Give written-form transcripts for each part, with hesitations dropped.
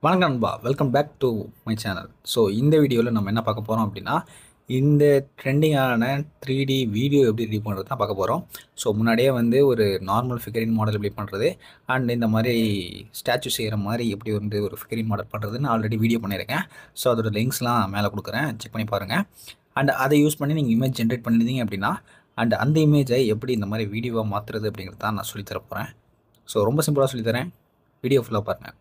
வணக்கம் நண்பா, welcome back to my channel. So இந்த வீடியோவில் நம்ம என்ன பார்க்க போகிறோம் அப்படின்னா, இந்த ட்ரெண்டிங்கான 3D வீடியோ எப்படி ரெடி பண்ணுறது தான் பார்க்க போகிறோம். ஸோ முன்னாடியே ஒரு நார்மல் ஃபிகரின் மாடல் எப்படி பண்ணுறது அண்ட் இந்த மாதிரி ஸ்டாச்சு செய்கிற மாதிரி எப்படி ஒரு ஃபிகரின் மாடல் பண்ணுறதுன்னு ஆல்ரெடி வீடியோ பண்ணியிருக்கேன். ஸோ அதோட லிங்க்ஸ்லாம் மேலே கொடுக்குறேன், செக் பண்ணி பாருங்கள். அண்ட் அதை யூஸ் பண்ணி நீங்கள் இமேஜ் ஜென்ரேட் பண்ணியிருந்தீங்க அப்படின்னா அண்ட் அந்த இமேஜை எப்படி இந்த மாதிரி வீடியோவாக மாற்றுறது அப்படிங்கிறது தான் நான் சொல்லித்தர போகிறேன். ஸோ ரொம்ப சிம்பிளாக சொல்லித்தரேன், வீடியோ ஃபுல்லாக பாருங்கள்.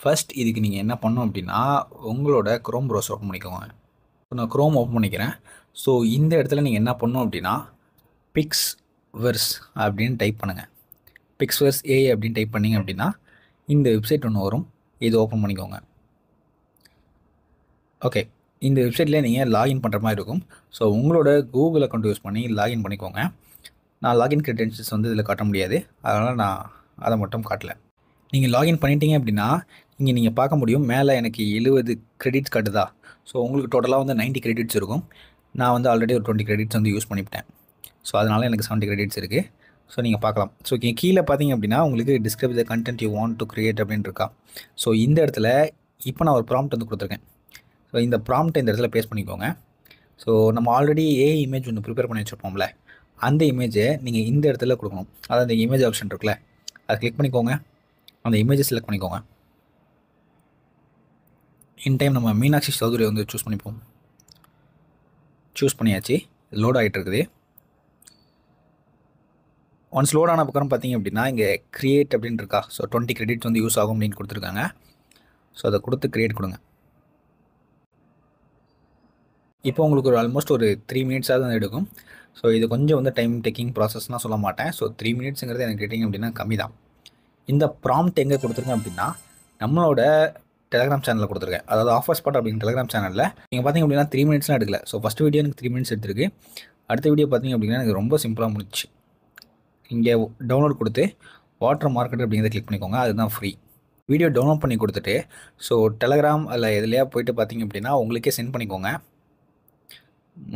ஃபர்ஸ்ட் இதுக்கு நீங்கள் என்ன பண்ணணும் அப்படின்னா, உங்களோட க்ரோம் ப்ரௌசர் ஓப்பன் பண்ணிக்கோங்க. நான் க்ரோம் ஓப்பன் பண்ணிக்கிறேன். ஸோ இந்த இடத்துல நீங்கள் என்ன பண்ணணும் அப்படின்னா, பிக்ஸ்வர்ஸ் அப்படின்னு டைப் பண்ணுங்கள். பிக்ஸ்வர்ஸ் ஏ அப்படின்னு டைப் பண்ணிங்க அப்படின்னா இந்த வெப்சைட் ஒன்று வரும், இது ஓப்பன் பண்ணிக்கோங்க. ஓகே, இந்த வெப்சைட்லேயே நீங்கள் லாகின் பண்ணுற மாதிரி இருக்கும். ஸோ உங்களோட கூகுள் அக்கௌண்ட் யூஸ் பண்ணி லாகின் பண்ணிக்கோங்க. நான் லாகின் கிரெடென்ஷியல்ஸ் இதில் காட்ட முடியாது, அதனால் நான் அதை மட்டும் காட்டலை. நீங்கள் லாகின் பண்ணிட்டீங்க அப்படின்னா இங்கே நீங்கள் பார்க்க முடியும், மேலே எனக்கு 70 கிரெடிட்ஸ் காட்டுதா. ஸோ உங்களுக்கு டோட்டலாக 90 கிரெடிட்ஸ் இருக்கும். நான் ஆல்ரெடி ஒரு 20 கிரெடிட்ஸ் யூஸ் பண்ணிவிட்டேன். ஸோ அதனால் எனக்கு 70 கிரெடிட்ஸ் இருக்குது. ஸோ நீங்கள் பார்க்கலாம். ஸோ கீழே பார்த்தீங்க அப்படின்னா உங்களுக்கு describe the content you want to create அப்படின்னு இருக்கா. ஸோ இந்த இடத்துல இப்போ நான் ஒரு ப்ராம்ப்ட் கொடுத்துருக்கேன். ஸோ இந்த ப்ராம்ப்ட்டை இந்த இடத்துல பேஸ்ட் பண்ணிக்கோங்க. ஸோ நம்ம ஆல்ரெடி இமேஜ் ஒன்று ப்ரிப்பேர் பண்ணி வச்சுருப்போம்ல, அந்த இமேஜை நீங்கள் இந்த இடத்துல கொடுக்கணும். அதாவது இந்த இமேஜ் ஆப்ஷன் இருக்குல்ல, அதை கிளிக் பண்ணிக்கோங்க. அந்த இமேஜை செலக்ட் பண்ணிக்கோங்க. இன் டைம் நம்ம மீனாட்சி சௌத்ரி சூஸ் பண்ணிப்போம். சூஸ் பண்ணியாச்சு, லோட் ஆகிட்டு இருக்குது. ஒன்ஸ் லோட் ஆன பக்கம் பார்த்தீங்க அப்படின்னா இங்கே க்ரியேட் அப்படின்னு இருக்கா. ஸோ 20 கிரெடிட்ஸ் யூஸ் ஆகும் அப்படின்னு கொடுத்துருக்காங்க. ஸோ அதை கொடுத்து க்ரியேட் கொடுங்க. இப்போ உங்களுக்கு ஆல்மோஸ்ட் ஒரு 3 மினிட்ஸாக எடுக்கும். ஸோ இது கொஞ்சம் டைம் டேக்கிங் ப்ராசஸ்லாம் சொல்ல மாட்டேன். ஸோ 3 மினிட்ஸுங்கிறது எனக்கு கேட்டிங்க அப்படின்னா கம்மி தான். இந்த ப்ராம்ப்ட் எங்கே கொடுத்துருக்கேன் அப்படின்னா நம்மளோட டெலிகிராம் சேனலில் கொடுத்துருக்கேன். அதாவது ஆஃபர் ஸ்பாட் அப்படிங்கிற டெலிகிராம் சேனலில் நீங்கள் பார்த்தீங்க அப்படின்னா 3 மினிட்ஸ்லாம் எடுக்கல. ஸோ ஃபஸ்ட் வீடியோ எனக்கு 3 மினிட்ஸ் எடுத்துருக்கு. அடுத்த வீடியோ பார்த்தீங்க அப்படின்னா எனக்கு ரொம்ப சிம்பிளாக முடிச்சு. இங்கே டவுன்லோட் கொடுத்து வாட்டர் மார்க்கெட் அப்படிங்கிறத கிளிக் பண்ணிக்கோங்க, அதுதான் ஃப்ரீ. வீடியோ டவுன்லோட் பண்ணி கொடுத்துட்டு ஸோ டெலிகிராம் அதில் எதுலையா போய்ட்டு பார்த்தீங்க அப்படின்னா உங்களுக்கே சென்ட் பண்ணிக்கோங்க.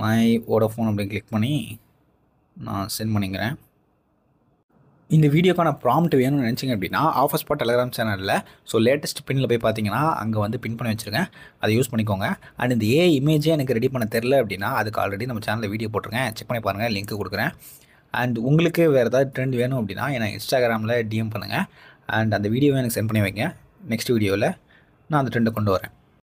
மை வோடாஃபோன் அப்படின்னு கிளிக் பண்ணி நான் சென்ட் பண்ணிக்கிறேன். இந்த வீடியோக்கான ப்ராம்ப்ட் வேணும்னு நினச்சிங்க அப்படின்னா ஆஃபர் ஸ்பாட் டெலிகிராம் சேனலில் ஸோ லேட்டஸ்ட் பின்னில் போய் பார்த்தீங்கன்னா அங்கே பின் பண்ணி வச்சுருக்கேன், அதை யூஸ் பண்ணிக்கோங்க. அண்ட் இந்த இமேஜே எனக்கு ரெடி பண்ண தெரில அப்படின்னா அதுக்கு ஆல்ரெடி நம்ம சேனலில் வீடியோ போட்டிருக்கேன், செக் பண்ணி பாருங்கள், லிங்க் கொடுக்குறேன். அண்ட் உங்களுக்கு வேறு ஏதாவது ட்ரெண்ட் வேணும் அப்படின்னா எனக்கு இன்ஸ்டாகிராமில் டிஎம் பண்ணுங்கள். அண்ட் அந்த வீடியோவை எனக்கு சென்ட் பண்ணி வைங்க. நெக்ஸ்ட் வீடியோவில் நான் அந்த ட்ரெண்டை கொண்டு வரேன்.